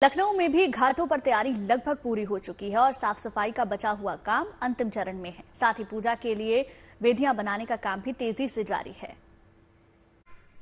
लखनऊ में भी घाटों पर तैयारी लगभग पूरी हो चुकी है और साफ सफाई का बचा हुआ काम अंतिम चरण में है। साथ ही पूजा के लिए वेदियां बनाने का काम भी तेजी से जारी है।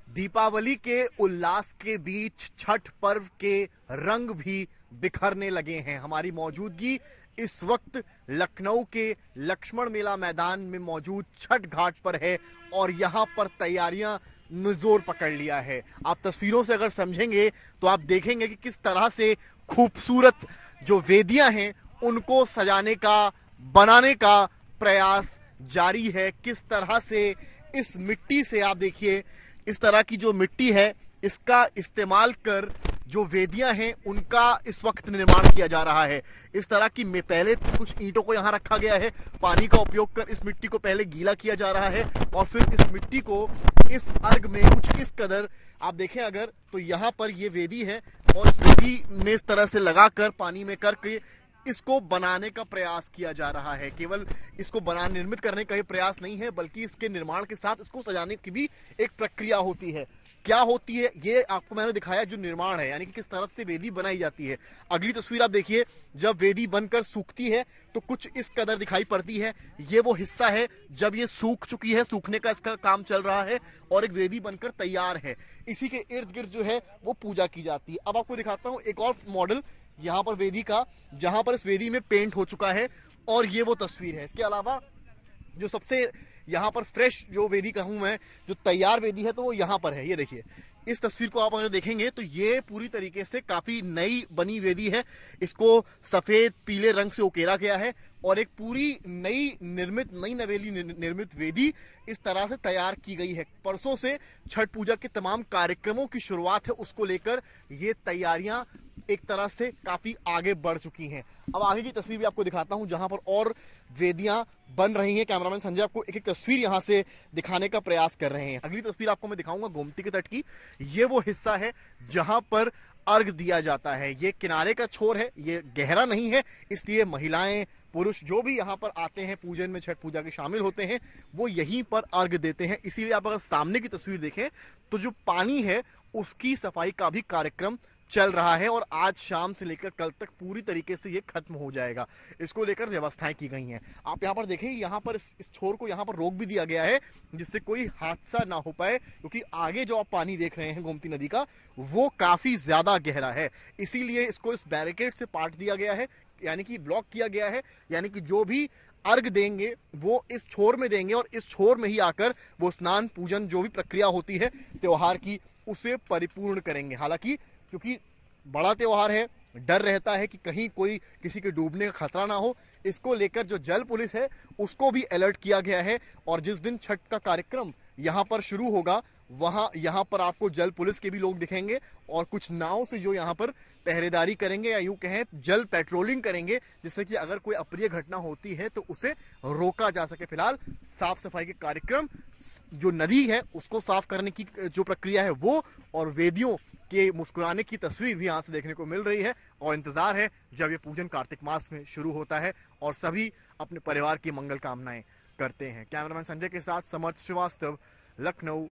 दीपावली के उल्लास के बीच छठ पर्व के रंग भी बिखरने लगे हैं। हमारी मौजूदगी इस वक्त लखनऊ के लक्ष्मण मेला मैदान में मौजूद छठ घाट पर है और यहां पर तैयारियां जोर पकड़ लिया है। आप तस्वीरों से अगर समझेंगे तो आप देखेंगे कि किस तरह से खूबसूरत जो वेदियां हैं उनको सजाने का, बनाने का प्रयास जारी है। किस तरह से इस मिट्टी से, आप देखिए, इस तरह की जो मिट्टी है इसका इस्तेमाल कर जो वेदियां हैं उनका इस वक्त निर्माण किया जा रहा है। इस तरह की पहले कुछ ईंटों को यहां रखा गया है, पानी का उपयोग कर इस मिट्टी को पहले गीला किया जा रहा है और फिर इस मिट्टी को इस अर्घ में कुछ इस कदर, आप देखें अगर, तो यहां पर ये वेदी है और इस वेदी में इस तरह से लगाकर पानी में करके इसको बनाने का प्रयास किया जा रहा है। केवल इसको निर्मित करने का ही प्रयास नहीं है, बल्कि इसके निर्माण के साथ इसको सजाने की भी एक प्रक्रिया होती है। क्या होती है ये आपको मैंने दिखाया, जो निर्माण है, यानी कि किस तरह से वेदी बनाई जाती है। अगली तस्वीर आप देखिए, जब वेदी बनकर सूखती है तो कुछ इस कदर दिखाई पड़ती है। ये वो हिस्सा है जब ये सूख चुकी है, सूखने का इसका काम चल रहा है और एक वेदी बनकर तैयार है। इसी के इर्द गिर्द जो है वो पूजा की जाती है। अब आपको दिखाता हूँ एक और मॉडल यहाँ पर वेदी का, जहां पर इस वेदी में पेंट हो चुका है और ये वो तस्वीर है। इसके अलावा जो सबसे यहाँ पर फ्रेश जो वेदी कहूँ मैं, जो तैयार वेदी है, तो वो यहाँ पर है। ये देखिए, इस तस्वीर को आप अगर देखेंगे तो ये पूरी तरीके से काफी नई बनी वेदी है। इसको सफेद पीले रंग से उकेरा गया है और एक पूरी नई नवेली निर्मित वेदी इस तरह से तैयार की गई है। परसों से छठ पूजा के तमाम कार्यक्रमों की शुरुआत है, उसको लेकर ये तैयारियां एक तरह से काफी आगे बढ़ चुकी हैं। अब आगे की तस्वीर भी आपको दिखाता हूं जहां पर और वेदियां बन रही हैं। कैमरामैन संजय आपको एक एक तस्वीर यहां से दिखाने का प्रयास कर रहे हैं। अगली तस्वीर आपको मैं दिखाऊंगा गोमती के तट की। ये वो हिस्सा है जहां पर अर्घ दिया जाता है। ये किनारे का छोर है, ये गहरा नहीं है, इसलिए महिलाएं पुरुष जो भी यहाँ पर आते हैं पूजन में, छठ पूजा के शामिल होते हैं, वो यहीं पर अर्घ देते हैं। इसीलिए आप अगर सामने की तस्वीर देखें तो जो पानी है उसकी सफाई का भी कार्यक्रम चल रहा है और आज शाम से लेकर कल तक पूरी तरीके से ये खत्म हो जाएगा। इसको लेकर व्यवस्थाएं की गई हैं। आप यहाँ पर देखें, यहाँ पर इस छोर को यहाँ पर रोक भी दिया गया है जिससे कोई हादसा ना हो पाए, क्योंकि आगे जो आप पानी देख रहे हैं गोमती नदी का, वो काफी ज्यादा गहरा है। इसीलिए इसको इस बैरिकेड से पाट दिया गया है, यानी कि ब्लॉक किया गया है। यानी कि जो भी अर्घ देंगे वो इस छोर में देंगे और इस छोर में ही आकर वो स्नान पूजन जो भी प्रक्रिया होती है त्योहार की, उसे परिपूर्ण करेंगे। हालांकि क्योंकि बड़ा त्योहार है, डर रहता है कि कहीं कोई किसी के डूबने का खतरा ना हो। इसको लेकर जो जल पुलिस है उसको भी अलर्ट किया गया है और जिस दिन छठ का कार्यक्रम यहाँ पर शुरू होगा यहाँ पर आपको जल पुलिस के भी लोग दिखेंगे और कुछ नाव से जो यहाँ पर पहरेदारी करेंगे, या यूं कहें जल पेट्रोलिंग करेंगे, जिससे कि अगर कोई अप्रिय घटना होती है तो उसे रोका जा सके। फिलहाल साफ सफाई के कार्यक्रम, जो नदी है उसको साफ करने की जो प्रक्रिया है वो, और वेदियों के मुस्कुराने की तस्वीर भी यहाँ से देखने को मिल रही है। और इंतजार है जब ये पूजन कार्तिक मास में शुरू होता है और सभी अपने परिवार की मंगल कामनाएं करते हैं। कैमरामैन संजय के साथ समर्थ श्रीवास्तव, लखनऊ।